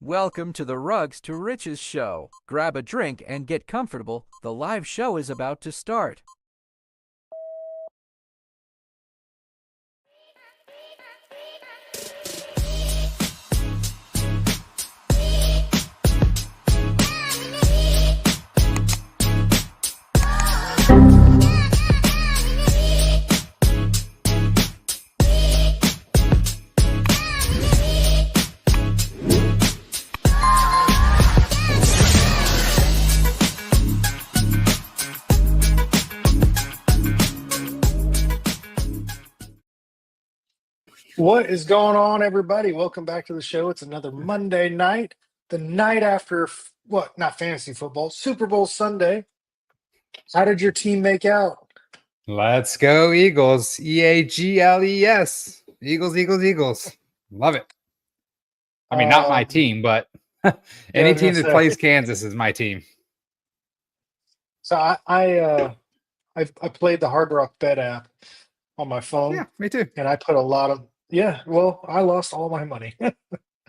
Welcome to the Rugs to Riches show. Grab a drink and get comfortable. The live show is about to start. What is going on, everybody? Welcome back to the show. It's another Monday night, the night after what? Not fantasy football, Super Bowl Sunday. How did your team make out? Let's go, Eagles. Eagles. Eagles, Eagles, Eagles. Love it. I mean, not my team, but Yeah, I any was gonna team that say. plays Kansas is my team. So I played the Hard Rock Bet app on my phone, Yeah, me too. and I put a lot of Well, I lost all my money.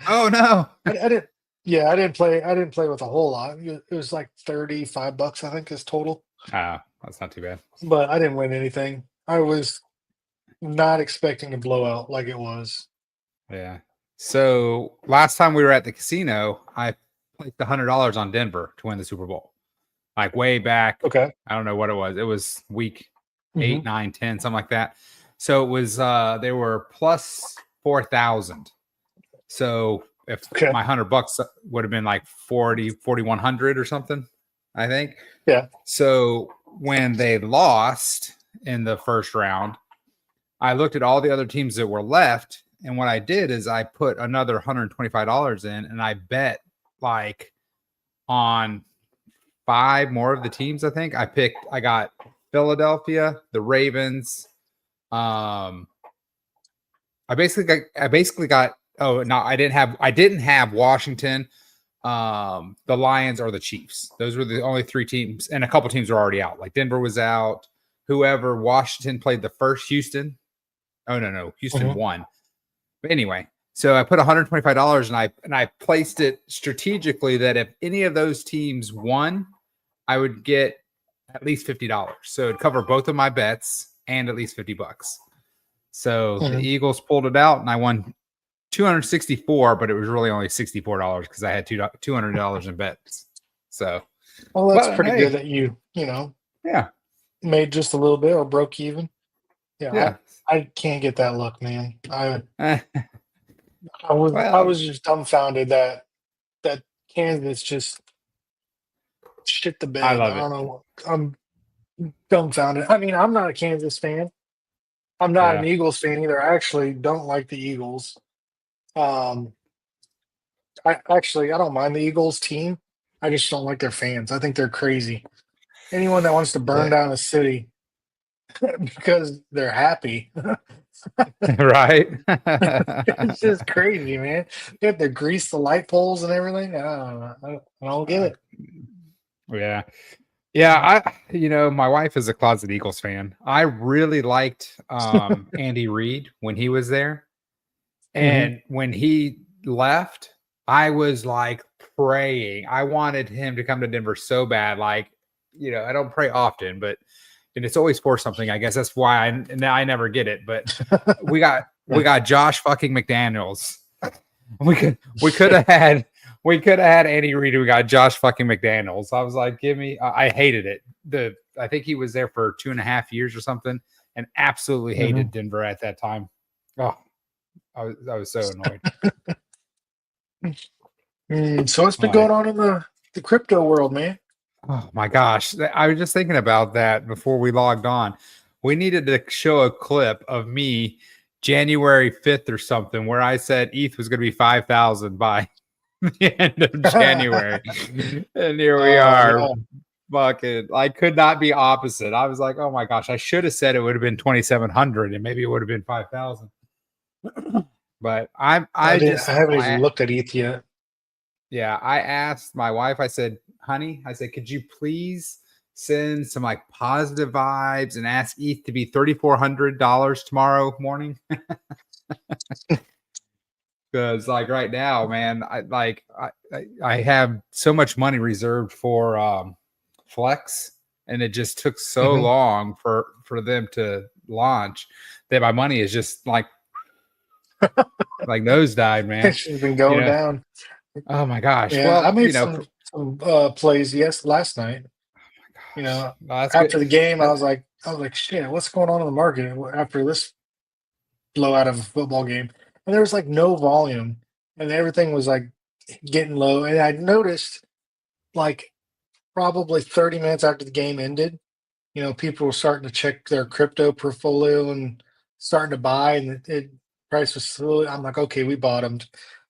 Oh no. I didn't. Yeah, I didn't play. I didn't play with a whole lot. It was like $35, I think, is total. Oh, that's not too bad. But I didn't win anything. I was not expecting a blowout like it was. Yeah. So last time we were at the casino, I placed $100 on Denver to win the Super Bowl. Like way back. Okay. I don't know what it was. It was week hmm 8, 9, 10, something like that. So it was they were plus 4,000. So if Okay. my $100 would have been like 4,100 or something, I think. Yeah. So when they lost in the first round, I looked at all the other teams that were left. And what I did is I put another $125 in and I bet like on 5 more of the teams. I think I got Philadelphia, the Ravens. I basically got oh no, I didn't have Washington, the Lions or the Chiefs. Those were the only 3 teams, and a couple teams were already out. Like Denver was out. Whoever Washington played the first Houston. Oh no, Houston hmm won. But anyway, so I put $125 and I placed it strategically that if any of those teams won, I would get at least $50. So it'd cover both of my bets and at least $50. So the hmm Eagles pulled it out and I won 264, but it was really only $64 because I had $200 in bets. So, Well, that's but pretty good hey, that you yeah, made just a little bit or broke even. Yeah, yeah. I can't get that luck, man. I Eh, I was I well, was just dumbfounded that Kansas just shit the I bed. I love don't it. know. I'm dumbfounded. I mean, I'm not a Kansas fan. I'm not an Yeah. Eagles fan either. I actually don't like the Eagles. Um, I don't mind the Eagles team. I just don't like their fans. I think they're crazy. Anyone that wants to burn Yeah. down a city because they're happy, Right. it's just crazy, man. They have to grease the light poles and everything. I don't know. I don't get Uh, it. yeah. Yeah, my wife is a closet Eagles fan. I really liked Andy Reid when he was there. hmm And when he left, I was like praying. I wanted him to come to Denver so bad. Like, I don't pray often, but and it's always for something. I guess that's why I never get it. But we got Josh fucking McDaniels. We could have had Andy Reid. We got Josh fucking McDaniels. I was like, give me. I hated it. I think he was there for 2.5 years or something, and absolutely hmm hated Denver at that time. Oh, I was so annoyed. So what's been going Like, on in the crypto world, man? oh my gosh. I was just thinking about that before we logged on. We needed to show a clip of me January 5th or something where I said ETH was going to be 5,000 by the end of January. And here we Oh are. yeah. Fucking, I could not be opposite. I was like, oh my gosh, I should have said it would have been 2,700 and maybe it would have been 5,000. But I haven't even looked at ETH yet. yeah, I asked my wife, I said, honey, I said, could you please send some like positive vibes and ask ETH to be $3,400 tomorrow morning? Because like right now, man, I have so much money reserved for Flex, and it just took so Mhm. long for them to launch that my money is just like nosedive, man. It's just been You going know, down. oh my gosh. Yeah, I Well, made some plays last night. You gosh, know, well, that's good. after the game, That- I was like, shit, what's going on in the market after this blowout of a football game? And there was like no volume, and everything was like getting low. And I noticed like probably 30 minutes after the game ended, people were starting to check their crypto portfolio and starting to buy, and it price was slowly. I'm like, okay, we bottomed.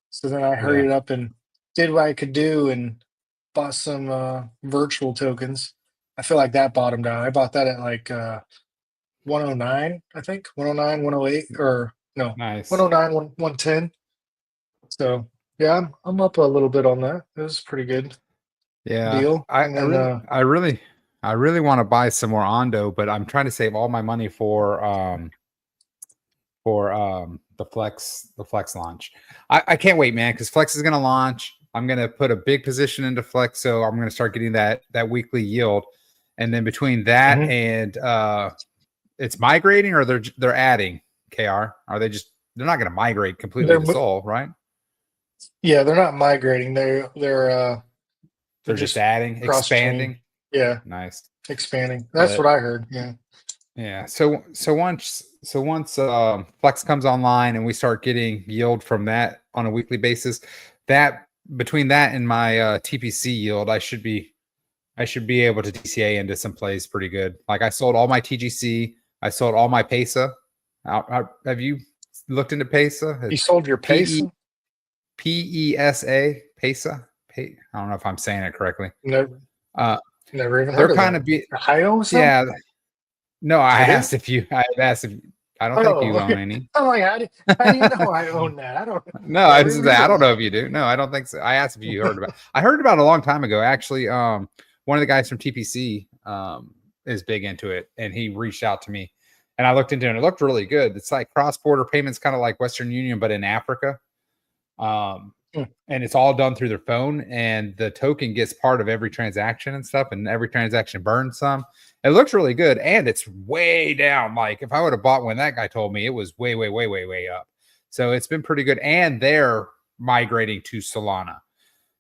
So then I yeah, hurried up and did what I could do and bought some virtual tokens. I feel like that bottomed out. I bought that at like 109, I think 109, 108, or no, nice. 109, 110. So yeah, I'm up a little bit on that. It was a pretty good Yeah, deal. I, And I then really, I really, I really want to buy some more Ondo, but I'm trying to save all my money for the Flex launch. I can't wait, man, because Flex is going to launch. I'm going to put a big position into Flex, so I'm going to start getting that weekly yield, and then between that mhm. and it's migrating, or they're adding KR. Are they're not going to migrate completely they're to mo- Sol, right? yeah, they're not migrating. They're They're just just adding, cross chain. expanding. Yeah, Nice. expanding. That's what But I heard. Yeah. yeah, so once Flex comes online and we start getting yield from that on a weekly basis, that between that and my TPC yield, I should be able to DCA into some plays pretty good. Like I sold all my TGC, I sold all my Pesa. Have you looked into Pesa? You It's sold your P pace? E Pesa, Pesa. I don't know if I'm saying it correctly. Never, Uh, never even they're heard of kind that. of be Ohio or something? yeah. No, I Ohio? asked if you. I asked if. I don't think Oh, you own okay. any. I'm like, how do you know I own that? I don't, No, I never just even heard I of don't know that. if you do. No, I don't think so. I asked if you heard about. I heard about it a long time ago. Actually, one of the guys from TPC is big into it, and he reached out to me, and I looked into it. And it looked really good. It's like cross border payments, kind of like Western Union, but in Africa. Um, Hmm, and it's all done through their phone, and the token gets part of every transaction and stuff, and every transaction burns some. It looks really good, and it's way down. Like if I would have bought when that guy told me, it was way, way, way, way, way up. So it's been pretty good, and they're migrating to Solana.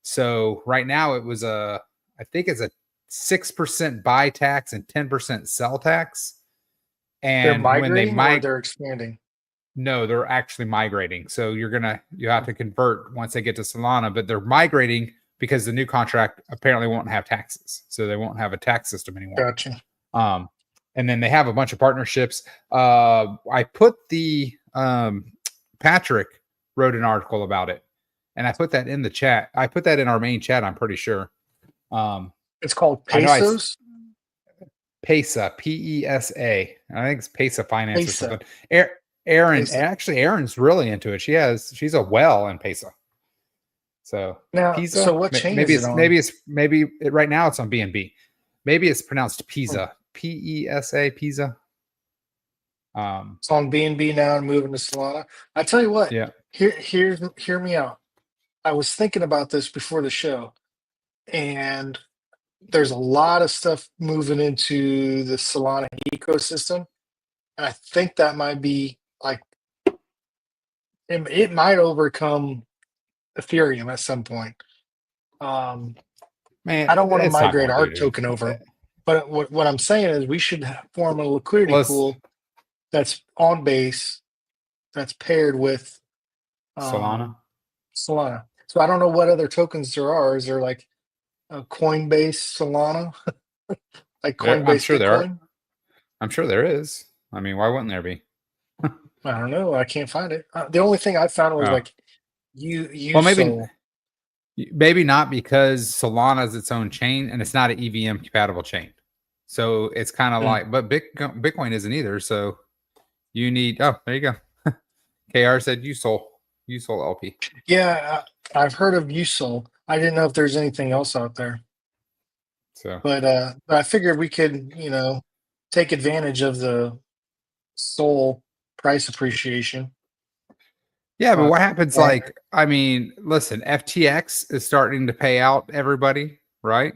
So right now I think it's a 6% buy tax and 10% sell tax. they're And when they migrating or migrate, they're expanding? no, they're actually migrating. So you have to convert once they get to Solana, but they're migrating because the new contract apparently won't have taxes. So they won't have a tax system anymore. Gotcha. Um, and then they have a bunch of partnerships. I put Patrick wrote an article about it, and I put that in the chat. I put that in our main chat, I'm pretty sure. It's called I know pesos? Pesa, Pesa. I think it's Pesa Finance or Pesa. something. Aaron, Pesa. actually, Aaron's really into it. She's a well in Pesa. So Now, so Pisa, what chain maybe is it it's on? right now it's on BNB. Maybe it's pronounced Hmm. Pisa, Pesa, Pisa. It's on BNB now and moving to Solana. I tell you what, Yeah. hear me out. I was thinking about this before the show, and there's a lot of stuff moving into the Solana ecosystem. And I think that might be like it might overcome Ethereum at some point. Um, Man, I don't want to it's not migrate going our to, dude. token over, but what I'm saying is we should form a liquidity Let's pool that's on base, that's paired with Solana. um, Solana. So I don't know what other tokens there are. Is there like a Coinbase Solana, like There, I'm Coinbase sure there are. Bitcoin? I'm sure there is. I mean, why wouldn't there be? I don't know. I can't find it. The only thing I found was Oh, like you well, maybe sold. maybe not because Solana is its own chain and it's not an EVM compatible chain. So it's kind of Mm. like, but Bitcoin isn't either. So you need. Oh, there you go. KR said you sold LP. Yeah, I've heard of USOL. I didn't know if there's anything else out there, So but I figured we could, take advantage of the Sol price appreciation. Yeah, but But what happens? yeah, Like, I mean, listen, FTX is starting to pay out everybody, right?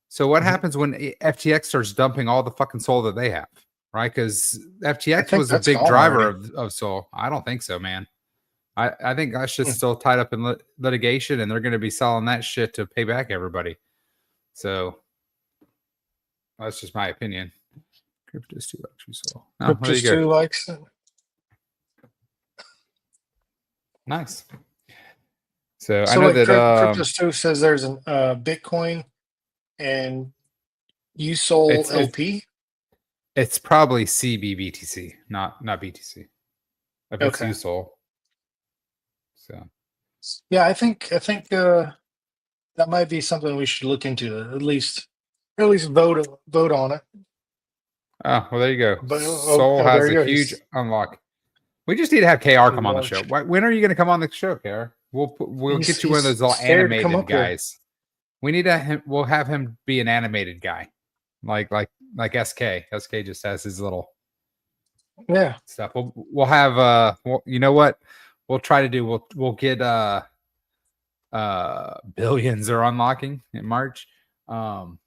So what mhm. happens when FTX starts dumping all the fucking Sol that they have, right? Because I FTX think was a that's big gone driver already. of Sol. I don't think so, man. I think that shit's Hmm. still tied up in litigation, and they're going to be selling that shit to pay back everybody. So that's just my opinion. Crypto's too luxury Sol. Oh, well, there you Cryptus go. too likes it. Nice. So I So know wait, that Cryptus too says there's an Bitcoin and USOL it's LP. it's probably CBBTC, not BTC. If it's Okay. USOL. So Yeah, I think that might be something we should look into. At least vote on it. oh well, there you go. But Soul there has a you go. huge unlock. We just need to have KR He come on the show. launched. When are you going to come on the show, KR? We'll He's get you one of he's those little scared to come animated up here. guys. We need we'll have him be an animated guy, like SK. SK just has his little Yeah. stuff. We'll have you know what we'll try to do. We'll get billions are unlocking in March. We'll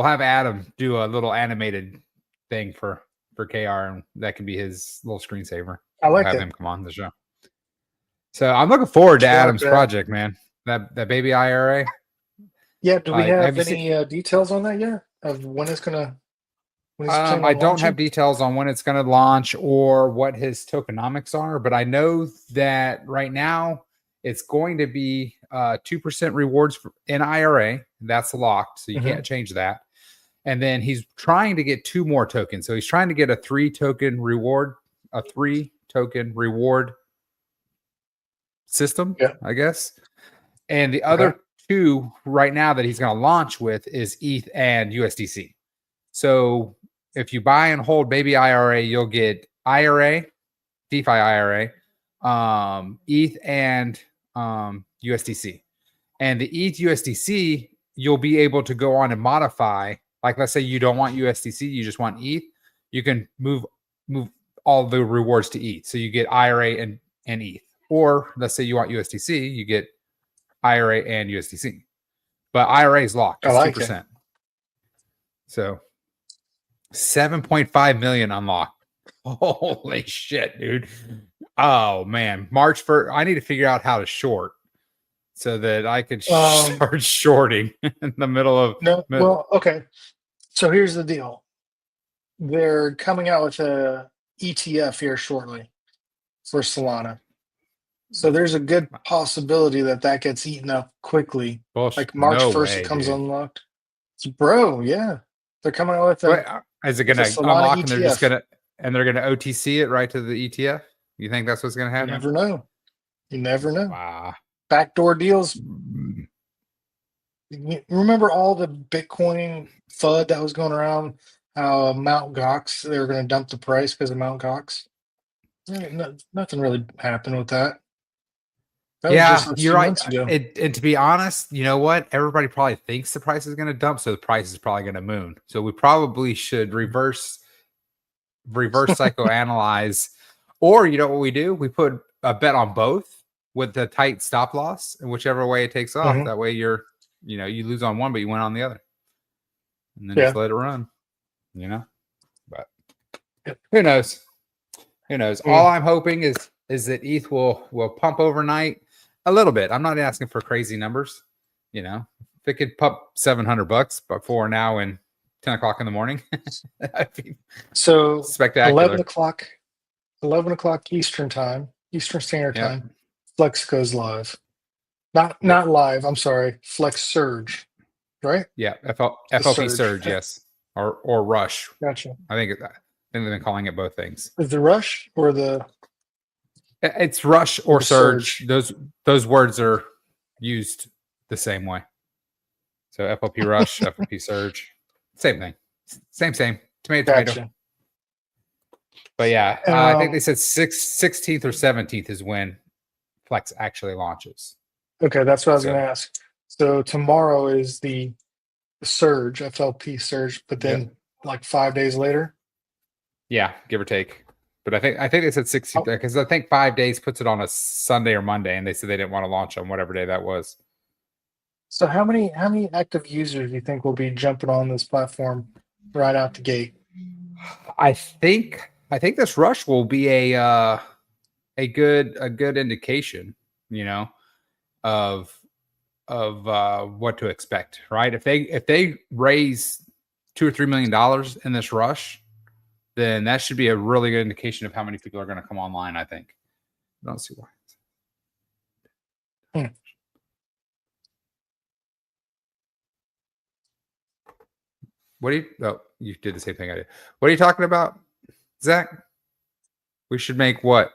have Adam do a little animated thing for KR, and that can be his little screensaver. I We'll like have it. him come on the show. So I'm looking forward to I like Adam's that. project, man. That baby IRA. Yeah. Do we Like, have have you seen? any details on that yet? Of when he's planning I on don't have launching? details on when it's going to launch or what his tokenomics are, but I know that right now it's going to be 2% rewards in IRA. That's locked, so you Hmm. can't change that. And then he's trying to get 2 more tokens. So he's trying to get a 3-token reward, system, Yeah. I guess. And the Okay. other 2 right now that he's going to launch with is ETH and USDC. So if you buy and hold baby IRA, you'll get IRA, DeFi IRA, ETH, and USDC. And the ETH USDC, you'll be able to go on and modify. Like, let's say you don't want USDC, you just want ETH. You can move all the rewards to ETH. So you get IRA and ETH. Or let's say you want USDC, you get IRA and USDC. But IRA is locked. I It's like it. 2%. So 7.5 million unlocked. Holy shit, dude. Oh man. March 1st. I need to figure out how to short so that I could Um. start shorting in the middle of No. Well. Okay. So here's the deal. They're coming out with a ETF here shortly for Solana. So there's a good possibility that that gets eaten up quickly. bullshit. Like March No 1st, it way, comes dude. unlocked. Bro, yeah. They're coming out What is it with a gonna Solana unlock and they're just ETF. gonna OTC it right to the ETF? You think that's what's gonna You happen? never know. You never know. Wow. Backdoor deals. Remember all the Bitcoin FUD that was going around? How Mount Gox, they were going to dump the price because of Mount Gox. Nothing really happened with that. That was just Yeah, a you're few right. months ago. And to be honest, you know what? Everybody probably thinks the price is going to dump, so the price is probably going to moon. So we probably should reverse psychoanalyze, or you know what we do? We put a bet on both with the tight stop loss, and whichever way it takes off, Hmm. that way you lose on one, but you win on the other, and then just Yeah. let it run. But Yep. who knows? Who knows? All Mm. I'm hoping is that ETH will pump overnight a little bit. I'm not asking for crazy numbers. If it could pump $700 before now and 10 o'clock in the morning, that'd be So 11 spectacular. o'clock, 11 o'clock Eastern time, Eastern Standard Yep. Time, Flex goes live. Not Yep. not live. I'm sorry. Flex Surge, right? Yeah. The FLP Surge. surge, yes, or rush. Gotcha. I think they've been calling it both things. Is the Rush or It's rush or the surge. Surge? Those words are used the same way. So FLP rush, FLP surge, same thing. Same. Tomato. Gotcha. But yeah, I think they Um, said 16th or 17th is when Flex actually launches. okay, that's what I was going So, to ask. So tomorrow is the Surge, FLP Surge, but yep. then like 5 days later. Yeah, give or take. But I think they said 60 because I think 5 days puts it on a Sunday or Monday, and they said they didn't want to launch on whatever day that was. So how many active users do you think will be jumping on this platform right out the gate? I think this rush will be a good indication, of what to expect, right? If they raise $2 or $3 million in this rush, then that should be a really good indication of how many people are going to come online. I think. I don't see why. Hmm. What do you? Oh, you did the same thing I did. What are you talking about, Zach? We should make what?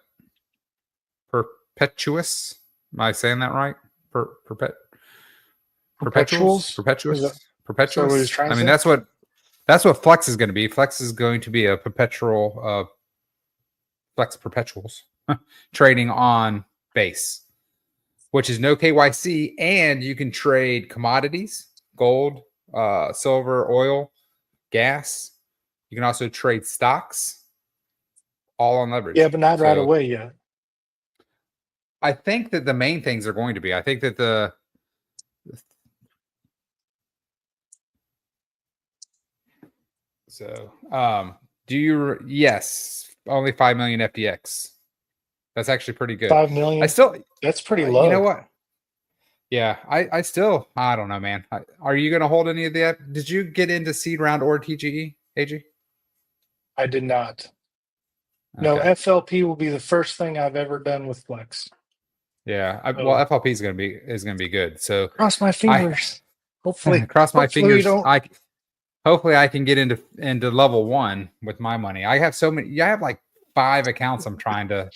Perpetuous? Am I saying that right? Perpetuals? Perpetuals? Is that what he's Perpetuous? trying I to mean, say? that's what Flex is going to be. Flex is going to be a perpetual Flex perpetuals trading on base, which is no KYC, and you can trade commodities, gold, silver, oil, gas. You can also trade stocks, all on leverage. Yeah, but not right So away yet. I think that the main things are going to be. I think that yes, only 5 million FTX. That's actually pretty good. 5 million. I still, That's pretty low. you know what? Yeah, I still, I don't know, man. Are you going to hold any of that? Did you get into seed round or TGE, AG? I did not. No, Okay. FLP will be the first thing I've ever done with Flex. Yeah. Well, FLP is going to be good. So Cross my fingers. Hopefully, cross my hopefully we fingers. don't. Hopefully I can get into level 1 with my money. I have so many. I have like 5 accounts I'm trying to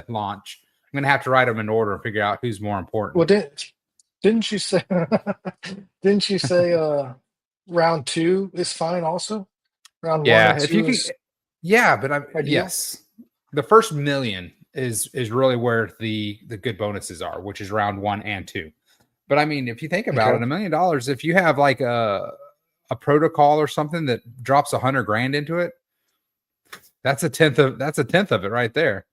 launch. I'm going to have to write them in order and figure out who's more important. Well, didn't you say? Didn't you say round 2 is fine also? Round 1 and 2 is yeah, but ideal? yes, the first million is really where the good bonuses are, which is round 1 and 2. But I mean, if you think about it, $1 million, if you have like a protocol or something that drops 100 grand into it, that's a tenth of it right there.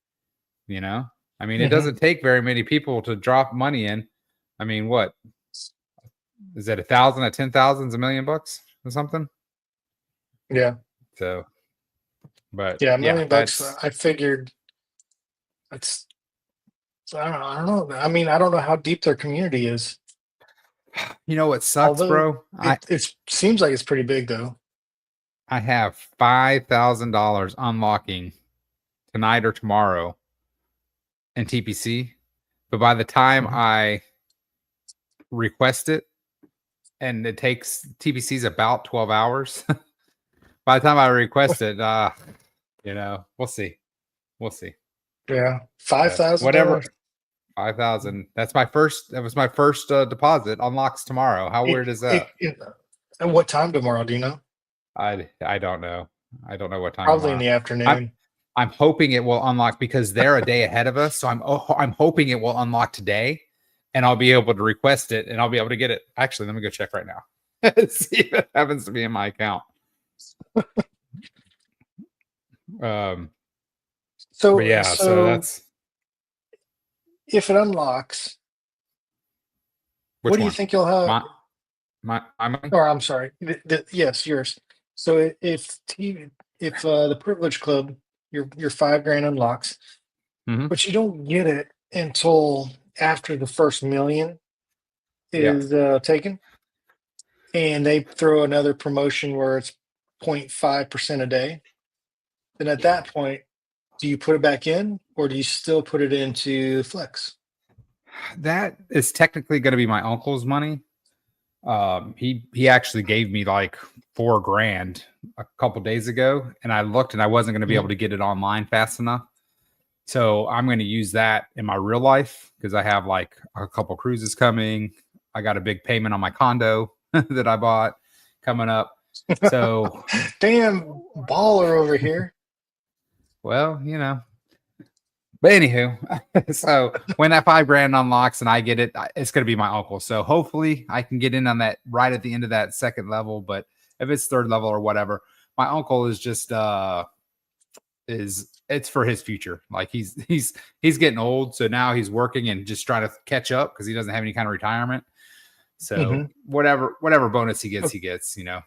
I mean, it doesn't take very many people to drop money in. I mean, what is that? 1,000 at 10,000 is $1 million or something. Yeah. So, but yeah, $1 million. I figured that's. I don't know. I mean, I don't know how deep their community is. You know what sucks, bro? It seems like it's pretty big though. I have $5,000 unlocking tonight or tomorrow in TPC, but by the time I request it, and it takes TPC's about 12 hours. By the time I request it, we'll see. Yeah, $5,000. Whatever. 5,000. That was my first deposit. Unlocks tomorrow. How weird is that? And what time tomorrow? Do you know? I don't know. I don't know what time. Probably in the afternoon. I'm hoping it will unlock because they're a day ahead of us. So I'm hoping it will unlock today, and I'll be able to request it, and I'll be able to get it. Actually, let me go check right now. See if it happens to be in my account. So that's if it unlocks. What do you think you'll have? My money? Or I'm sorry. Yes, yours. So if the Privilege Club, your 5 grand unlocks, but you don't get it until after the first million is taken, and they throw another promotion where it's 0.5% a day, then at that point, do you put it back in, or do you still put it into Flex? That is technically going to be my uncle's money. He actually gave me like 4 grand a couple days ago, and I looked and I wasn't going to be able to get it online fast enough. So I'm going to use that in my real life because I have like a couple cruises coming. I got a big payment on my condo that I bought coming up. So damn baller over here. Well, but anywho, so when that 5 grand unlocks and I get it, it's going to be my uncle. So hopefully I can get in on that right at the end of that second level. But if it's third level or whatever, my uncle is just it's for his future. Like he's getting old, so now he's working and just trying to catch up because he doesn't have any kind of retirement. So whatever bonus he gets, you know.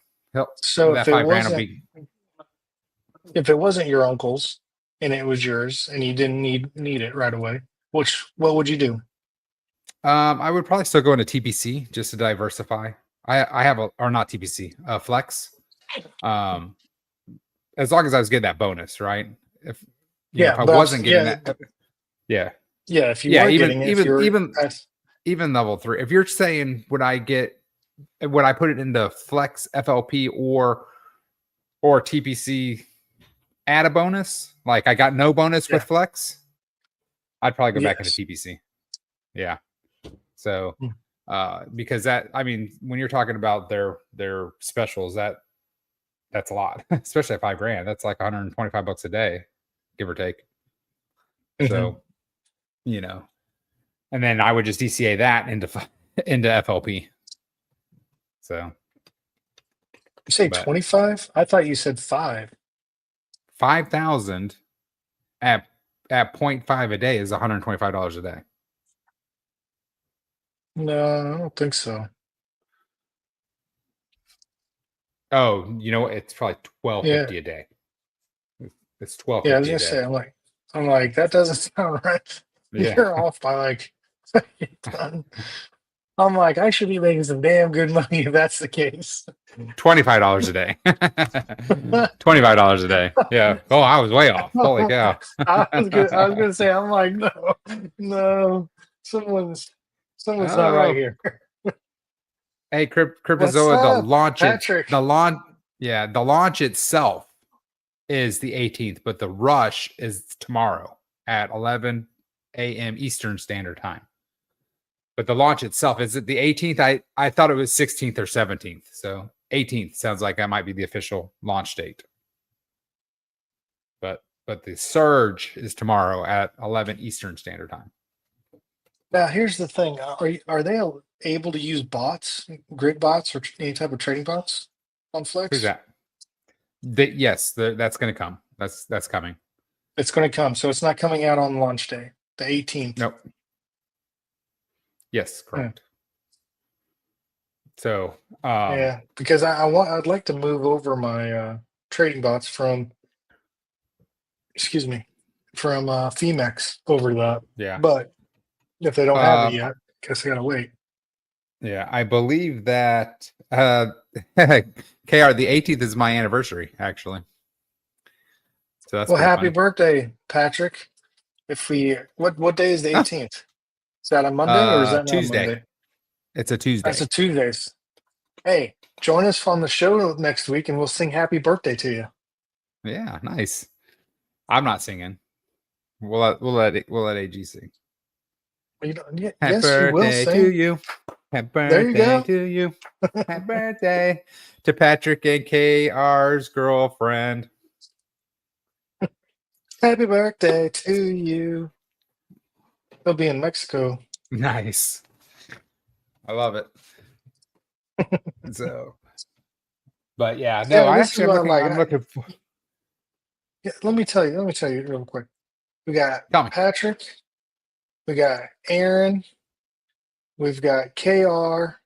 So That $5,000 will be. if it wasn't your uncle's and it was yours and you didn't need it right away, what would you do? I would probably still go into TPC just to diversify. I have or not TPC, Flex. As long as I was getting that bonus, right? If if I wasn't getting that, yeah, if you weren't getting it, even level 3. If you're saying would I put it into Flex, FLP, or TPC, add a bonus? Like I got no bonus with Flex, I'd probably go back into TPC. Yeah. So, because when you're talking about their specials, that's a lot, especially at $5,000. That's like $125 a day, give or take. So, and then I would just DCA that into FLP. So, you say 25? I thought you said 5. 5,000 at 0.5 a day is $125 a day. No, I don't think so. Oh, it's probably $12.50 a day. It's $12.50. Yeah, I was gonna say, I'm like that doesn't sound right. Yeah. You're off by like. I'm like, I should be making some damn good money if that's the case. $25 a day. $25 a day. Yeah. Oh, I was way off. Holy cow. I was gonna say, I'm like, no, someone's not right here. Hey, Cryptozoa, the launch itself is the 18th, but the rush is tomorrow at 11 a.m. Eastern Standard Time. But the launch itself, is it the 18th? I thought it was 16th or 17th. So 18th sounds like that might be the official launch date. But the surge is tomorrow at 11 Eastern Standard Time. Now, here's the thing: are they able to use bots, grid bots, or any type of trading bots on Flex? Who's that? Yes, that's going to come. That's coming. It's going to come. So it's not coming out on launch day, the 18th. Nope. Yes, correct. So because I'd like to move over my trading bots from Femex over to that. Yeah. But if they don't have it yet, guess I gotta wait. Yeah, I believe that KR, the 18th is my anniversary, actually. So that's happy funny. birthday, Patrick. What day is the 18th? Is that a Monday or is that Tuesday? Not Monday? It's a Tuesday. That's a Tuesday. Hey, join us on the show next week and we'll sing happy birthday to you. Yeah, nice. I'm not singing. We'll let AG sing. Happy birthday to you. Happy birthday to you. Happy birthday to Patrick and KR's girlfriend. Happy birthday to you. He'll be in Mexico. Nice. I love it. So, but yeah, no, I'm looking for. Yeah, let me tell you real quick. We got Patrick, we got Aaron, we've got KR,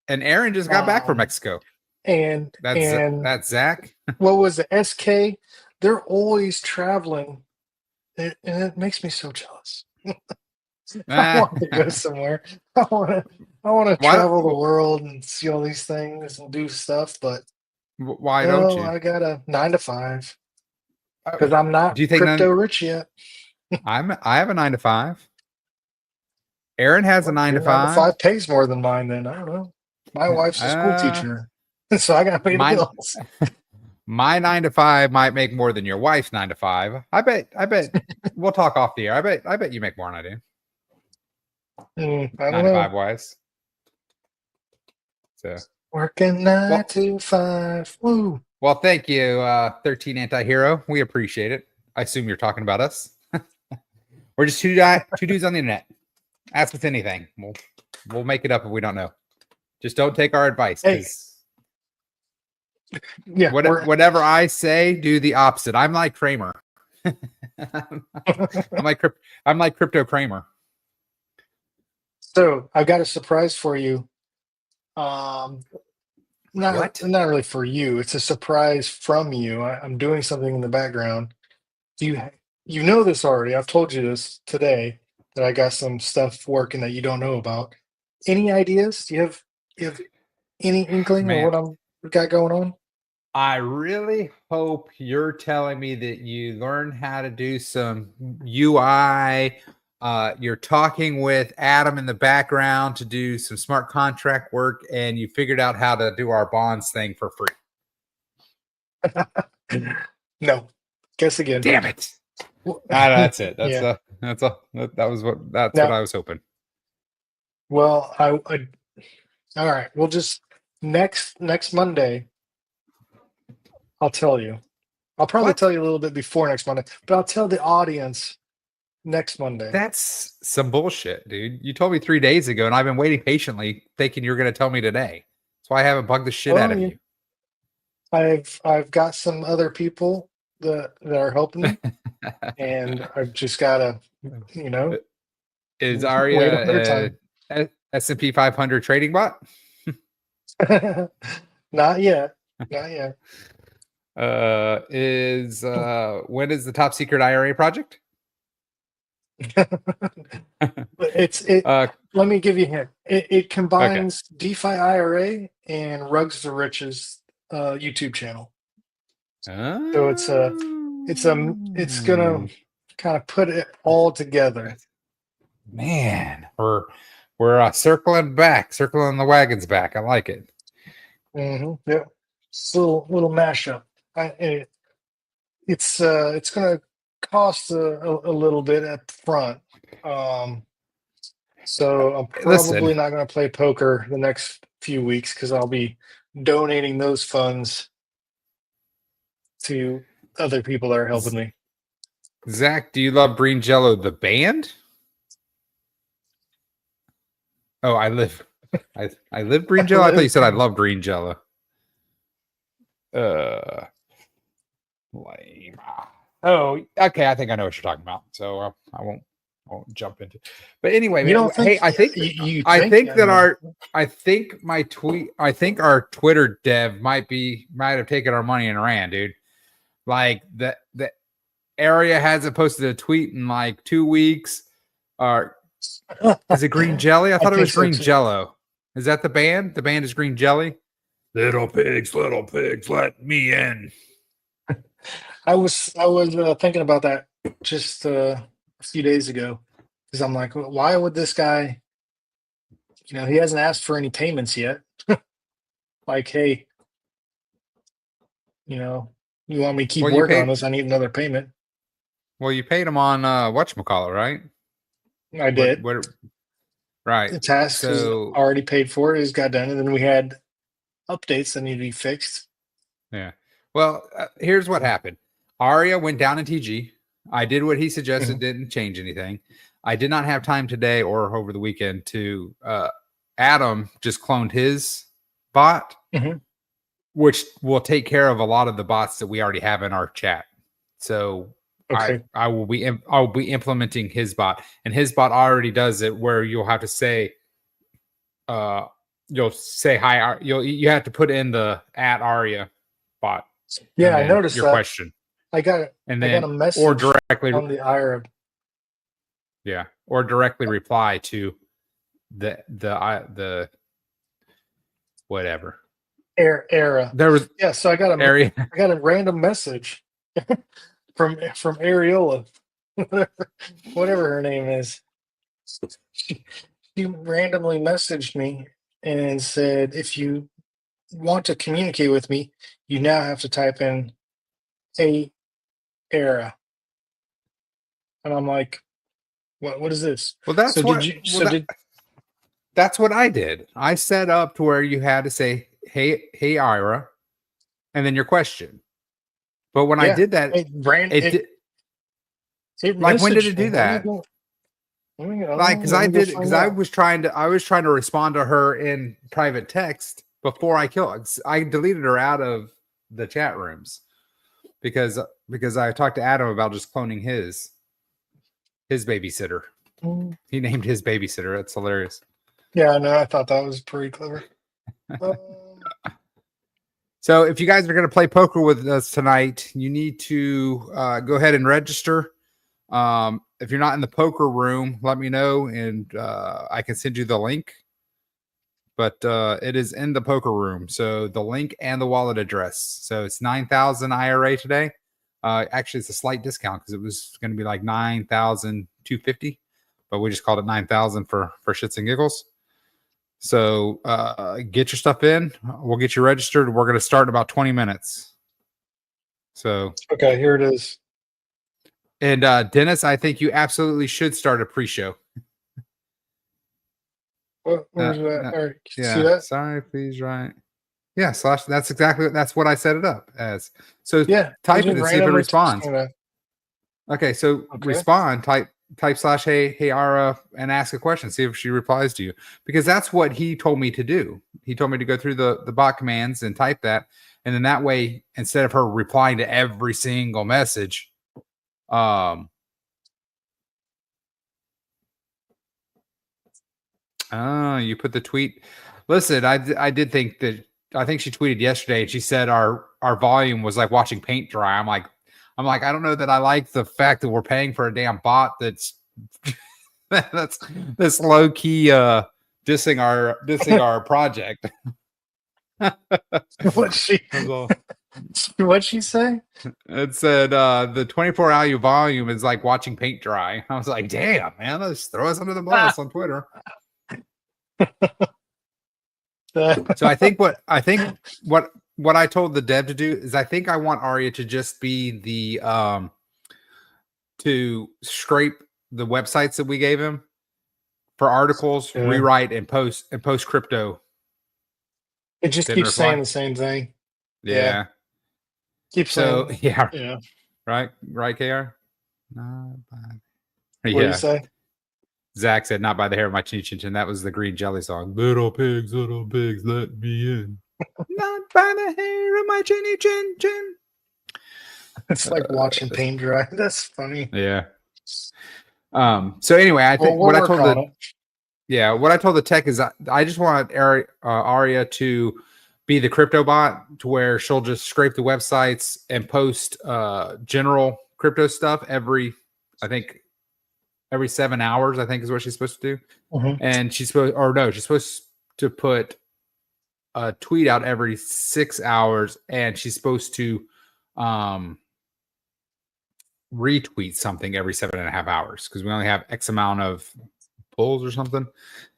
and Aaron just got back from Mexico. And that's Zach. What was the SK? They're always traveling, and it makes me so jealous. I want to go somewhere. I want to travel the world and see all these things and do stuff. But why don't you? I got a 9 to 5 because I'm not crypto rich yet. I have a 9 to 5. Aaron has a 9 to 5. 9 to 5 pays more than mine. Then I don't know. My wife's a school teacher, so I got to pay the bills. My 9 to 5 might make more than your wife's 9 to 5. I bet we'll talk off the air. I bet you make more than I do. 9 to 5 wise. So working 9 to 5. Woo. Well, thank you, 13 Anti-Hero. We appreciate it. I assume you're talking about us. We're just two dudes on the internet. Ask us anything. We'll make it up if we don't know. Just don't take our advice. Hey. Yeah. Whatever I say, do the opposite. I'm like Kramer. I'm like Crypto Kramer. So I've got a surprise for you. Um, What? not really for you. It's a surprise from you. I'm doing something in the background. You you know this already. I've told you this today that I got some stuff working that you don't know about. Any ideas? Do you have any inkling of Man, what I'm got going on? I really hope you're telling me that you learned how to do some UI. You're talking with Adam in the background to do some smart contract work, and you figured out how to do our bonds thing for free. No. Guess again. Damn it! Well, That's it. yeah. That's that was what that's what Now, I was hoping. well, I all right. We'll just next Monday. I'll tell you. I'll probably What? tell you a little bit before next Monday, but I'll tell the audience next Monday. That's some bullshit, dude. You told me 3 days ago, and I've been waiting patiently, thinking you're going to tell me today. That's why I haven't bugged the shit out Well, of you. I've got some other people that are helping me, and I've just gotta, you know, Is wait on their Aria time. a S&P 500 trading bot? Not yet. Not yet. Is when is the top secret IRA project? But it. uh, Let me give you a hint. It okay. combines DeFi IRA and Rugs to Riches YouTube channel. So it's gonna kind of put it all together. Man, we're circling back, circling the wagons back. I like it. Yeah, it's a little mashup. It's gonna cost a little bit at the front. Um, so I'm Listen, probably not gonna play poker the next few weeks because I'll be donating those funds to other people that are helping me. Zach, do you love Green Jello the band? Oh, I live Green I Jello. I thought you live said I love Green Jello. Uh, lame. Oh, okay. I think I know what you're talking about. So I won't jump into. But anyway, You man. don't Hey, think you I think think that know. I think our Twitter dev might have taken our money and ran, dude. Like the area hasn't posted a tweet in like 2 weeks. Or is it Green Jelly? I I thought it think was so Green too. Jello. Is that the band? The band is Green Jelly. Little pigs, let me in. I was thinking about that just a few days ago because I'm like, why would this guy? He hasn't asked for any payments yet. Like, hey, you know, you want me to keep Well, you working on paid. this? I need another payment. Well, you paid him on whatchamacallit, right? I did. What? Right. The task is So already paid for. It just got done, and then we had updates that need to be fixed. yeah. Well, here's what happened. Aria went down in TG. I did what he suggested. Mhm. Didn't change anything. I did not have time today or over the weekend to. Adam just cloned his bot, Mhm. which will take care of a lot of the bots that we already have in our chat. So Okay. I will be implementing his bot, and his bot already does it where you'll have to say uh you'll say hi, you have to put in the at Aria bot Yeah, and I then noticed your that. question, I got and I got a then or message directly on the IRA or directly reply to the whatever era. there was Yeah, so area. I got a random message from Ariola, whatever her name is. She, she randomly messaged me and said, if you want to communicate with me, you now have to type in a era. And I'm like, what is this? Well, So did you so did that's what I did. I set up to where you had to say, hey, Ira, and then your question. But when I yeah, did that, it ran it it did, it like when did it messaged do me. Let me that? go Like because let I me go did it because find out. I was trying to respond to her in private text before I killed. I deleted her out of the chat rooms because I talked to Adam about just cloning his babysitter. He named his babysitter. That's hilarious. Yeah, no, I thought that was pretty clever. So if you guys are going to play poker with us tonight, you need to go ahead and register. If you're not in the poker room, let me know, and I can send you the link. But it is in the poker room. So the link and the wallet address. So it's 9,000 IRA today. Actually, it's a slight discount because it was going to be like 9,250, but we just called it 9,000 for shits and giggles. So get your stuff in. We'll get you registered. We're going to start in about 20 minutes. So Okay, here it is. And Dennis, I think you absolutely should start a pre-show. Where's that? All right, Yeah. see that? Sorry, please write. Yeah, slash. That's what I set it up as. So Yeah, type it and see if it responds. Okay, so respond. Type slash hey Ara and ask a question. See if she replies to you, because that's what he told me to do. He told me to go through the bot commands and type that, and then that way, instead of her replying to every single message, you put the tweet. Listen, I did think that. I think she tweeted yesterday and she said our volume was like watching paint dry. I'm like, I don't know that I like the fact that we're paying for a damn bot that's low key dissing our project. What'd she say? It said the 24-hour volume is like watching paint dry. I was like, damn, man, let's throw us under the bus on Twitter. So I think what I told the dev to do is I think I want Arya to just be the to scrape the websites that we gave him for articles, rewrite and post crypto. It just keeps saying the same thing. Yeah. Keep saying. So yeah. Right, KR. Not bad. What do you say? Zach said, "Not by the hair of my chin chin chin." That was the Green Jelly song. Little pigs, let me in. Not by the hair of my chinny chin chin. It's like watching paint dry. That's funny. Yeah. So anyway, I think what I told the tech is I just want Arya to be the crypto bot, to where she'll just scrape the websites and post general crypto stuff every 7 hours, I think is what she's supposed to do. And she's supposed to put a tweet out every 6 hours, and she's supposed to retweet something every 7.5 hours, because we only have X amount of polls or something.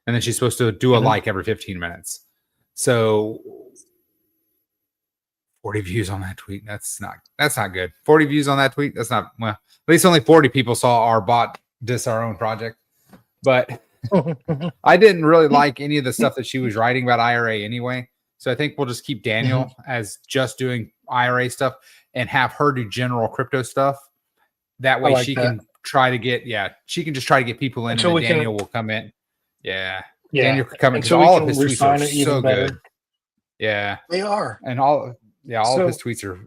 And then she's supposed to do a like every 15 minutes. So 40 views on that tweet. That's not good. 40 views on that tweet. That's not, well, at least only 40 people saw our bot diss our own project. But I didn't really like any of the stuff that she was writing about IRA anyway. So I think we'll just keep Daniel as just doing IRA stuff and have her do general crypto stuff. That way she can try to get, she can just try to get people in, and then Daniel will come in. Yeah. Daniel could come in, because all of his tweets are so good. Yeah. They are. And all of his tweets are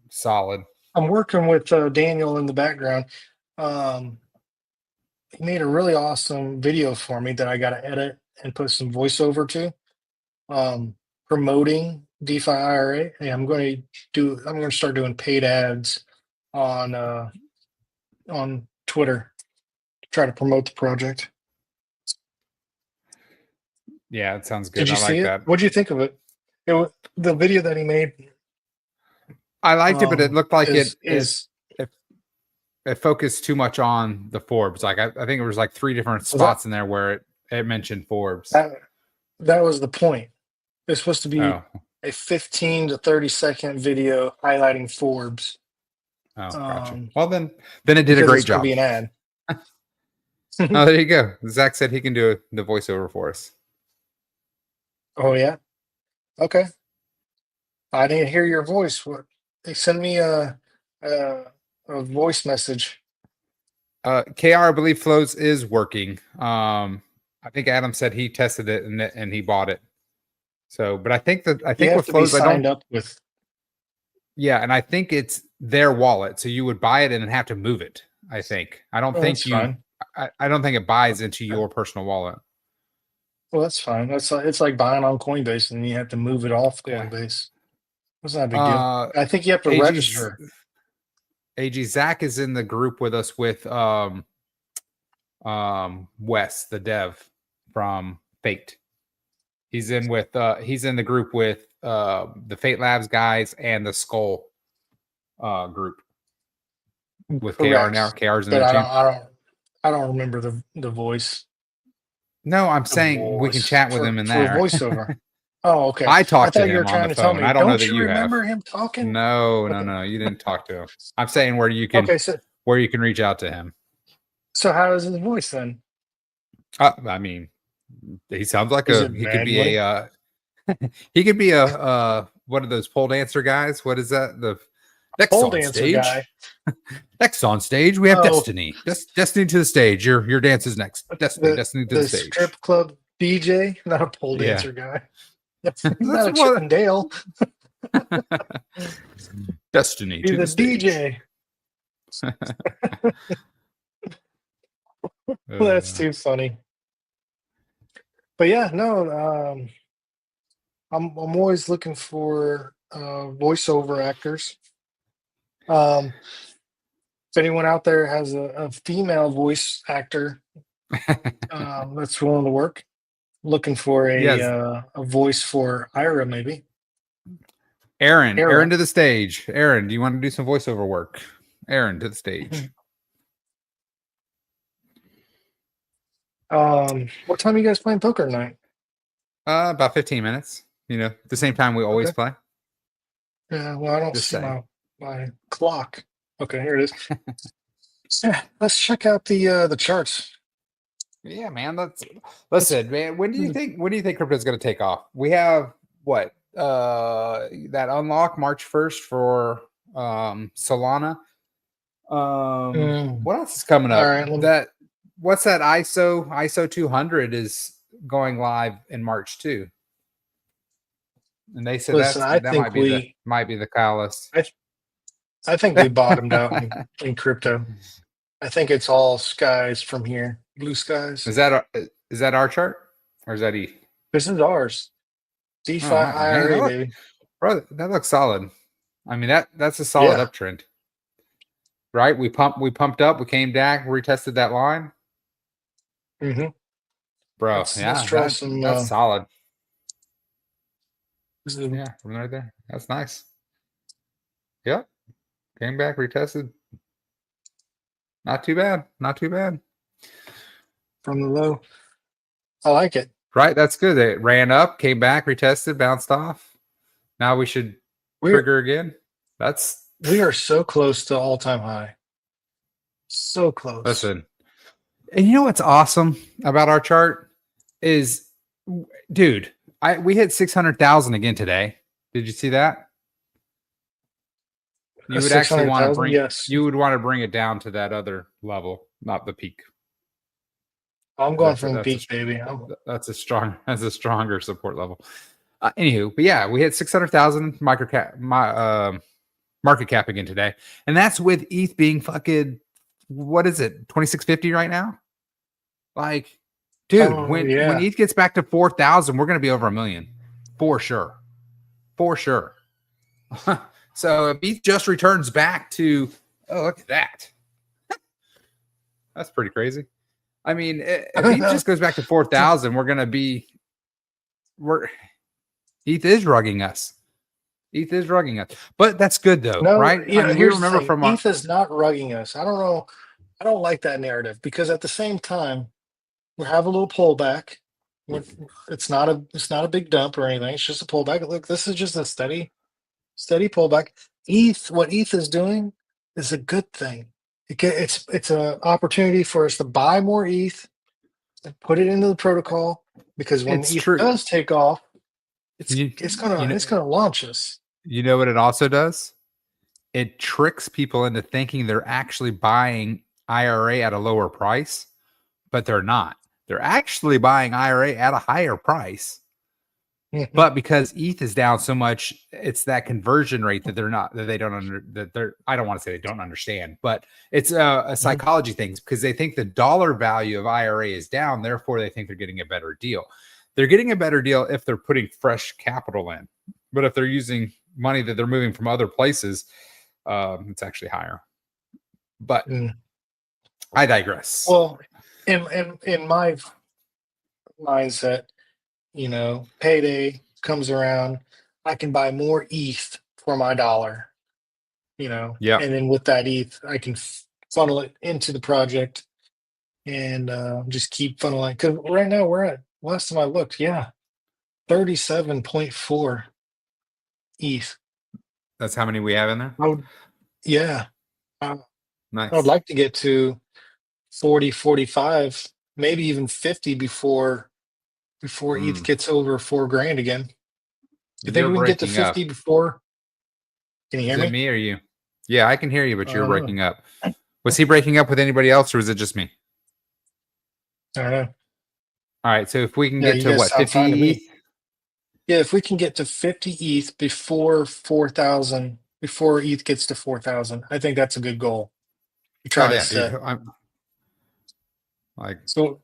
solid. I'm working with Daniel in the background. He made a really awesome video for me that I got to edit and put some voiceover to, promoting DeFi IRA. Hey, I'm going to start doing paid ads on Twitter to try to promote the project. Yeah, it sounds good. Did you see it? That. What did you think of it? The video that he made. I liked it, but it looked like it focused too much on the Forbes. Like I think it was like 3 different spots in there where it mentioned Forbes. That was the point. It's supposed to be a 15 to 30 second video highlighting Forbes. Oh, gotcha. Well, then it did a great job. Be an ad. Oh, there you go. Zach said he can do the voiceover for us. Oh yeah. Okay. I didn't hear your voice. What? They send me a voice message. KR, I believe Flows is working. I think Adam said he tested it and he bought it. So, but I think with Flows, I don't. Up with. Yeah, and I think it's their wallet. So you would buy it and then have to move it. I think. I don't Oh, think that's you. fine. I don't think it buys into your personal wallet. Well, that's fine. It's like buying on Coinbase and you have to move it off Yeah. Coinbase. That's not a big deal. Uh, I think you have to AG register. Zach is in the group with us with Wes, the dev from Fate. He's in the group with the Fate Labs guys and the Skull group with KR now. Correct. KR's in But there too. I don't remember the voice. No, I'm The saying we can voice chat with him in for a there. voiceover. Oh, okay. I I talked to thought you were him on trying the to tell phone. me. I don't know Don't that you you have. remember him talking? No, Okay. you didn't talk to him. I'm saying where you can reach out to him. So how is his voice then? I mean, he sounds like Is it he could be manly? a he could be a one of those pole dancer guys. What is that? The next Pole on dancer stage. guy. Next on stage, we have Oh, Destiny. Destiny to the stage. Your dance is next. Destiny to the the stage. strip club DJ, not a pole Yeah. dancer guy. He's That's not a what- Chip and Dale. Destiny He's to a the stage. DJ. Well, that's too funny. But yeah, no, I'm always looking for voiceover actors. If anyone out there has a female voice actor that's willing to work, looking for Yes. a voice for Ira, maybe. Aaron to the stage. Aaron, do you want to do some voiceover work? Aaron to the stage. What time are you guys playing poker tonight? About 15 minutes. You know, the same time we always play. Yeah, well, I don't Just see saying. my clock. Okay, here it is. Yeah, let's check out the charts. Yeah, man. Listen, man. When do you think crypto is going to take off? We have what? That unlock March 1st for Solana. What else is coming up? All right, What's that ISO 200 is going live in March too. And they said listen, I that think might be the catalyst. I think we bottomed out in crypto. I think it's all skies from here, blue skies. Is that our chart or is that ETH? This is ours. DeFi IRA, baby. Bro, that looks solid. I mean that's a solid uptrend. Right? We pumped up, we came down, retested that line. Mm-hmm. Bro, Let's try some. that's solid. Yeah, from right there. That's nice. Yep. Came back, retested. Not too bad. Not too bad. From the low. I like it. Right. That's good. It ran up, came back, retested, bounced off. Now we should trigger again. We are so close to all-time high. So close. Listen. And you know what's awesome about our chart is, dude, we hit 600,000 again today. Did you see that? You would actually want to bring you would want to bring it down to that other level, not the peak. I'm going from the peak, baby. That's a stronger support level. Anywho, but yeah, we hit 600,000 market cap again today, and that's with ETH being fucking, what is it, 2650 right now? Like, dude, when ETH gets back to 4,000, we're gonna be over $1 million for sure. So if ETH just returns back to, oh, look at that. That's pretty crazy. I mean, if ETH just goes back to 4,000, ETH is rugging us. But that's good though, right? Yeah, I mean, here's we remember the thing. from ETH is not rugging us. I don't know. I don't like that narrative because at the same time, we have a little pullback. It's not a big dump or anything. It's just a pullback. Look, this is just a steady pullback. What ETH is doing is a good thing. It's an opportunity for us to buy more ETH and put it into the protocol, because when ETH does take off, it's gonna launch us. You know what it also does? It tricks people into thinking they're actually buying IRA at a lower price, but they're not. They're actually buying IRA at a higher price. But because ETH is down so much, it's that conversion rate that I don't want to say they don't understand, but it's a psychology thing because they think the dollar value of IRA is down. Therefore, they think they're getting a better deal. They're getting a better deal if they're putting fresh capital in. But if they're using money that they're moving from other places, it's actually higher. But I digress. Well, in my mindset, payday comes around, I can buy more ETH for my dollar, Yeah. and then with that ETH, I can funnel it into the project and just keep funneling. Because right now we're at, last time I looked, 37.4 ETH. That's how many we have in there? Yeah. I Nice. would like to get to 40, 45, maybe even 50 before ETH gets over $4,000 again. You think we can get to 50 before? Can you hear me? Is it me or you? Yeah, I can hear you, but you're breaking up. Was he breaking up with anybody else, or was it just me? I don't know. All right, so if we can get to what, 50 ETH? Yeah, if we can get to 50 ETH before 4,000, before ETH gets to 4,000, I think that's a good goal. Dude, I'm like, so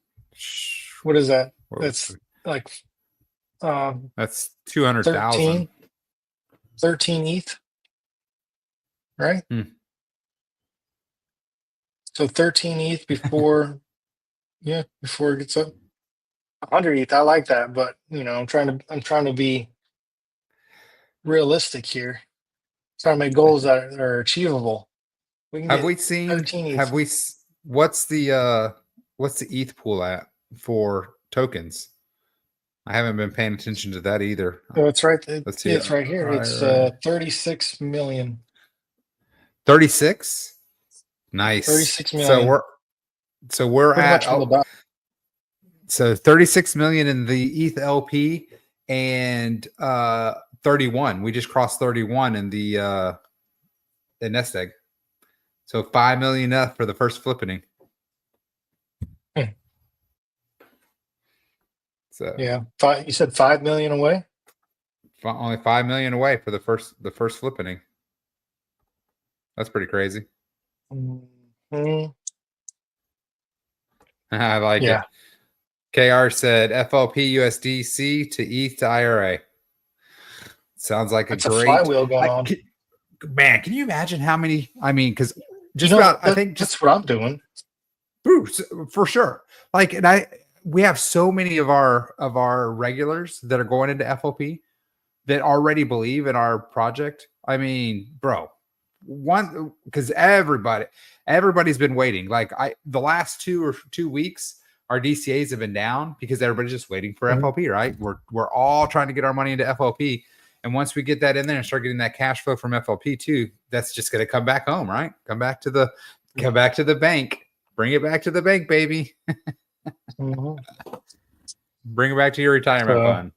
what is that? That's like that's 200,000. 13 ETH, right? So 13 ETH before before it gets up 100 ETH. I like that, but I'm trying to be realistic here. Trying to make goals that are achievable. What's the ETH pool at for tokens? I haven't been paying attention to that either. Oh, it's right. It's right here. It's 36 million. 36? Nice. 36 million. So we're at so 36 million in the ETH LP and 31. We just crossed 31 in the nest egg. So 5 million enough for the first flippening. So yeah, you said 5 million away. Only 5 million away for the first flippening. That's pretty crazy. I like it. KR said FLP USDC to ETH to IRA. Sounds like a great flywheel going on. Man, can you imagine how many? I mean, because I think that's what I'm doing. Bruce, for sure. Like, and we have so many of our regulars that are going into FLP that already believe in our project. I mean, bro, because everybody's been waiting. Like the last 2 weeks, our DCAs have been down because everybody's just waiting for FLP, right? We're all trying to get our money into FLP. And once we get that in there and start getting that cash flow from FLP too, that's just going to come back home, right? Come back to the bank. Bring it back to the bank, baby. Bring it back to your retirement fund.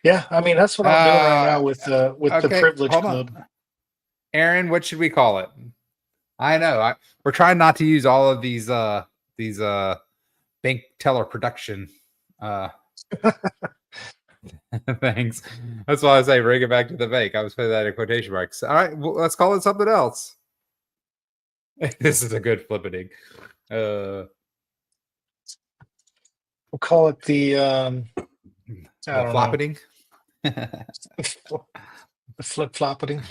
Yeah, I mean that's what I'm doing right now with the Privilege Club. Aaron, what should we call it? I know we're trying not to use all of these bank teller production things. That's why I say bring it back to the bank. I was putting that in quotation marks. All right, well, let's call it something else. This is a good flippening. We'll call it the floppeting. The flip floppeting.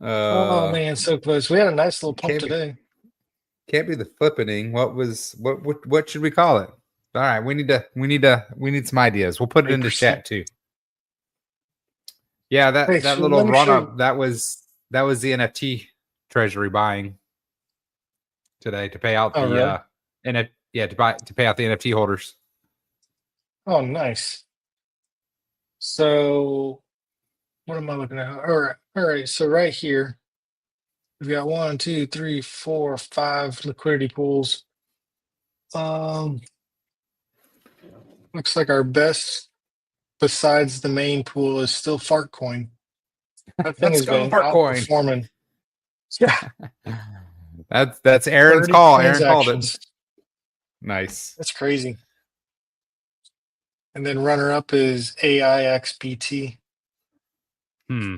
Oh man, so close. We had a nice little pump today. Can't be the flippening. What should we call it? All right, we need some ideas. We'll put it in the chat too. Yeah, that little run up, that was the NFT treasury buying today to pay out to pay out the NFT holders. Oh, nice. So what am I looking at? All right. So right here, we've got 1, 2, 3, 4, 5 liquidity pools. Looks like our best besides the main pool is still Fartcoin. That thing has been outperforming. Yeah. That's Aaron's call. Aaron called it. Nice. That's crazy. And then runner up is AIXBT. Hmm.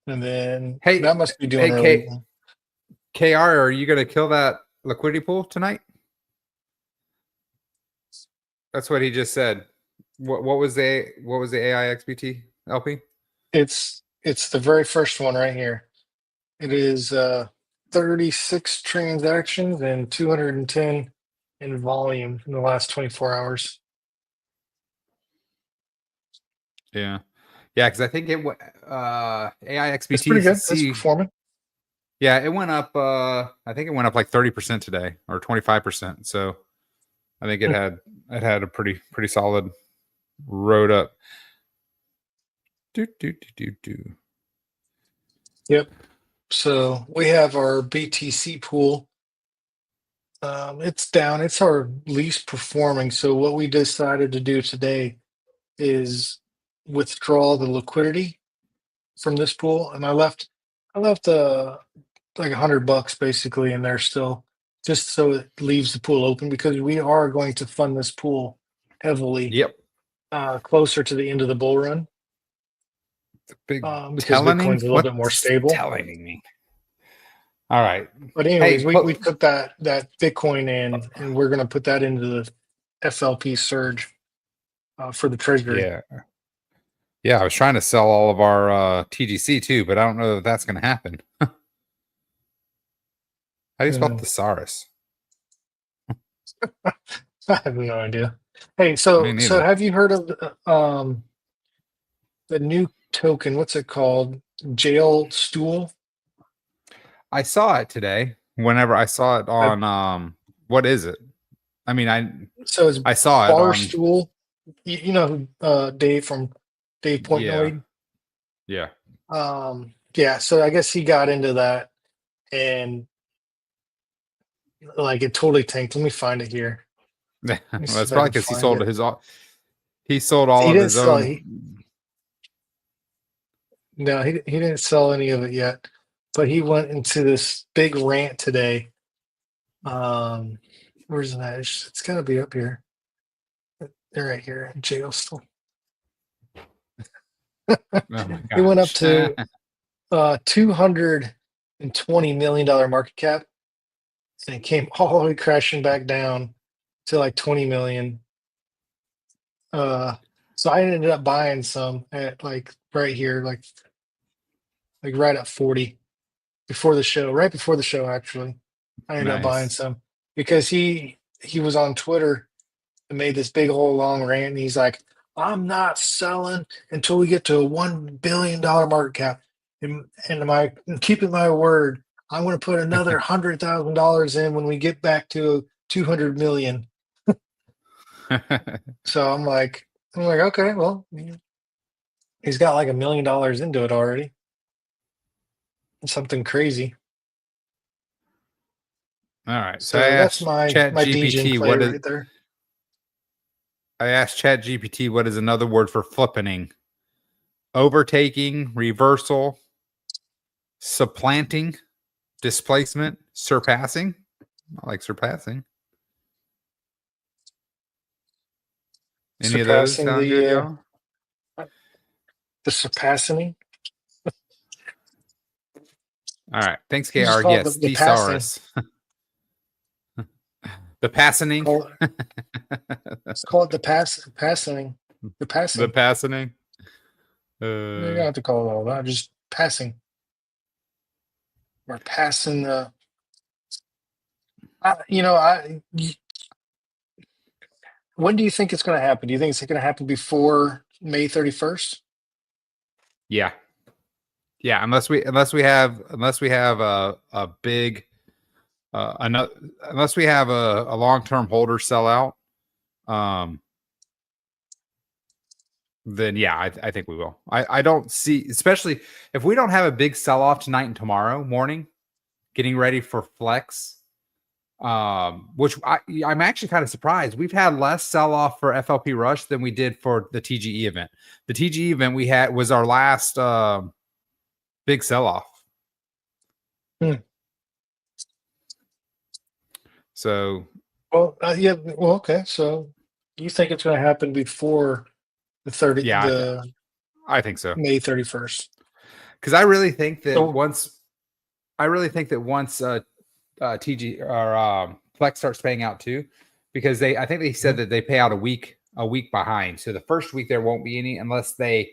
And then Hey, that must be doing hey, really K, well. KR, are you going to kill that liquidity pool tonight? That's what he just said. What was the AIXBT LP? It's the very first one right here. It is 36 transactions and 210 in volume in the last 24 hours. Yeah. Yeah, because I think it It's pretty good. It's AIXBTC. performing. Yeah, it went up. I think it went up like 30% today, or 25%. So I think it had a pretty solid road up. Do do do do do. Yep. So we have our BTC pool. It's down. It's our least performing. So what we decided to do today is withdraw the liquidity from this pool, and I left like $100 basically in there still, just so it leaves the pool open because we are going to fund this pool heavily Yep. closer to the end of the bull run Big because telling. Bitcoin's a little bit more What's stable. telling me? All right. But anyways, Hey, we put that Bitcoin in, and we're going to put that into the FLP surge for the treasury. yeah. Yeah, I was trying to sell all of our TGC too, but I don't know if that's going to happen. How do you spell Mm, thesaurus? I have no idea. Hey, Me so neither. have you heard of the new token? What's it called? Jail stool. I saw it today. Whenever I saw it Uh, on what is it? I mean, so it's I saw it on Barstool. You know who Dave from Dave yeah. Portnoy. Yeah. Yeah, so I guess he got into that and like it totally tanked. Let me find it here. Well, Let me see that's if I probably can because find it. he sold all He of didn't his sell. own. No, he didn't sell any of it yet, but he went into this big rant today. Um, where's that? It's got to be up here. They're right here. Jail still. Oh my He went up gosh. to $220 million market cap, and it came all the way crashing back down to like 20 million. Uh, so I ended up buying some at like right here, like right at 40 before the show, right before the show actually. I ended up buying Nice. some because he was on Twitter and made this big whole long rant, and he's like, I'm not selling until we get to a $1 billion market cap. And I'm keeping my word. I'm going to put another $100,000 in when we get back to 200 million. So I'm like, okay, well, he's got like $1 million into it already. Something crazy. All right. So So that's my DGen play right there. I asked Chat GPT what is another word for flippening? Overtaking, reversal, supplanting, displacement, surpassing. I like surpassing. Any of those Surpassing sound good, y'all? the surpassing. All right. Thanks, You just KR. call it Yes, the passing. thesaurus. The passening. Call it, call it the passing. The The passing. passening. You don't have to call it all that. Just passing. We're passing the. When do you think it's going to happen? Do you think it's going to happen before May 31st? Yeah. Yeah, unless we have a big another unless we have a long-term holder sell out, um then yeah, I think we will. I don't see, especially if we don't have a big sell-off tonight and tomorrow morning, getting ready for flex, which I'm actually kind of surprised. We've had less sell-off for FLP Rush than we did for the TGE event. The TGE event we had was our last big sell-off. Hmm. So Well, yeah. Well, okay. So You think it's going to happen before Yeah, the I think so. May 31st? Because I really think that So, once TG or Flex starts paying out too, because I think they said that they pay out a week behind. So the first week there won't be any unless they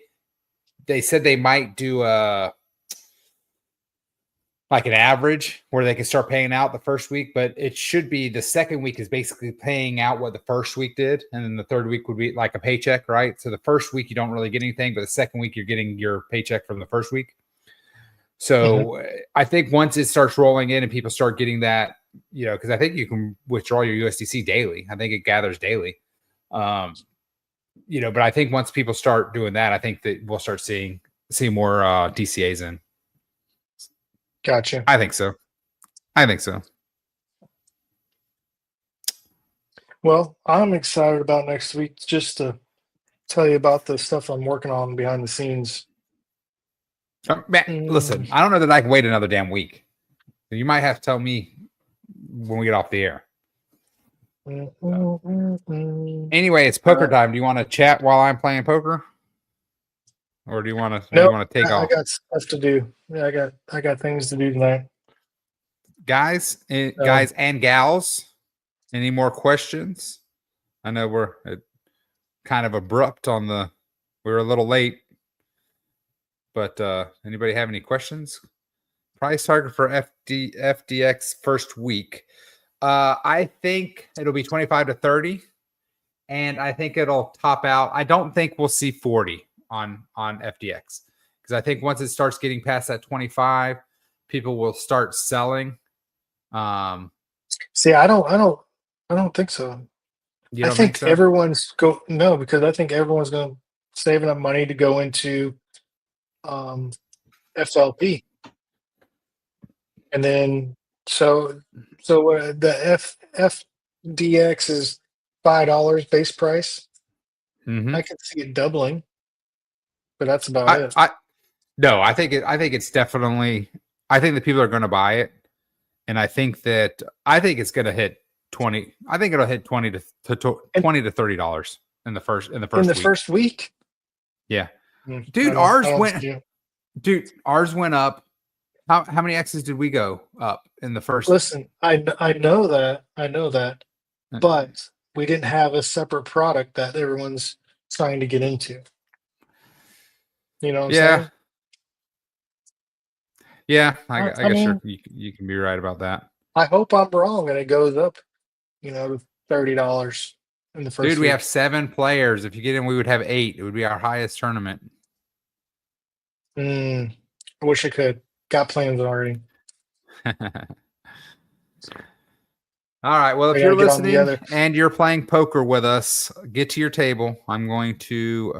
said they might do like an average where they can start paying out the first week, but it should be the second week is basically paying out what the first week did, and then the third week would be like a paycheck, right? So the first week you don't really get anything, but the second week you're getting your paycheck from the first week. So I think once it starts rolling in and people start getting that, because I think you can withdraw your USDC daily. I think it gathers daily. But I think once people start doing that, I think that we'll start seeing more DCAs in. gotcha. I think so. Well, I'm excited about next week just to tell you about the stuff I'm working on behind the scenes. Man, listen, I don't know that I can wait another damn week. You might have to tell me when we get off the air. Anyway, it's poker time. Do you want to chat while I'm playing poker, or do you want to? No, you want to take off? I got stuff to do. Yeah, I got things to do tonight. Guys and gals, any more questions? I know we're kind of abrupt on the. We were a little late, but anybody have any questions? Price target for FDX first week. I think it'll be 25 to 30, and I think it'll top out. I don't think we'll see 40 on FDX because I think once it starts getting past that 25, people will start selling. See, I don't think so. You I don't think so? because I think everyone's going to save enough money to go into FLP, and then so the FDX is $5 base price. Mm-hmm. I could see it doubling, but that's about it. I think it's definitely. I think that people are going to buy it, and I think it's going to hit 20. I think it'll hit 20 to $30 in the first week. Yeah, dude, ours went up. How many X's did we go up in the first? Listen, I know that, but we didn't have a separate product that everyone's trying to get into. You know what I'm saying? Yeah, I guess you can be right about that. I hope I'm wrong and it goes up, to $30 in the first Dude, we week. have 7 players. If you get in, we would have 8. It would be our highest tournament. I wish I could. Got plans already. All right. Well, if you're listening and you're playing poker with us, get to your table. I'm going to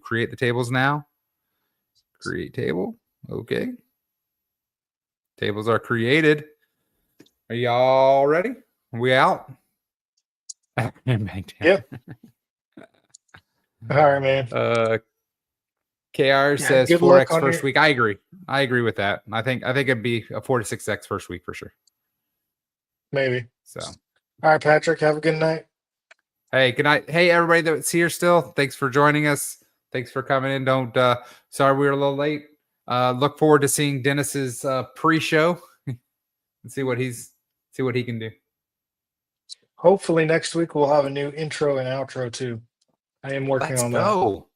create the tables now. Create table. Okay. Tables are created. Are y'all ready? Are we out? Yep. All right, man. KR says 4x first week. I agree with that. I think it'd be a 4 to 6x first week for sure. Maybe. So, all right, Patrick. Have a good night. Hey, good night. Hey, everybody that's here still. Thanks for joining us. Thanks for coming in. Sorry we were a little late. Look forward to seeing Dennis's pre-show and see what he can do. Hopefully next week we'll have a new intro and outro too. I am working on that. Let's go.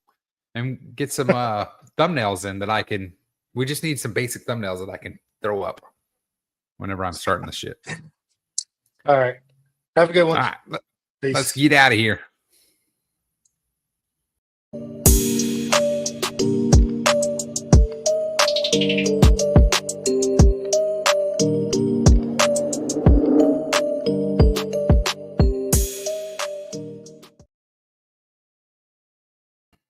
And get some thumbnails in that I can. We just need some basic thumbnails that I can throw up whenever I'm starting the shit. All right. Have a good one. All right. Let's get out of here. Thank you.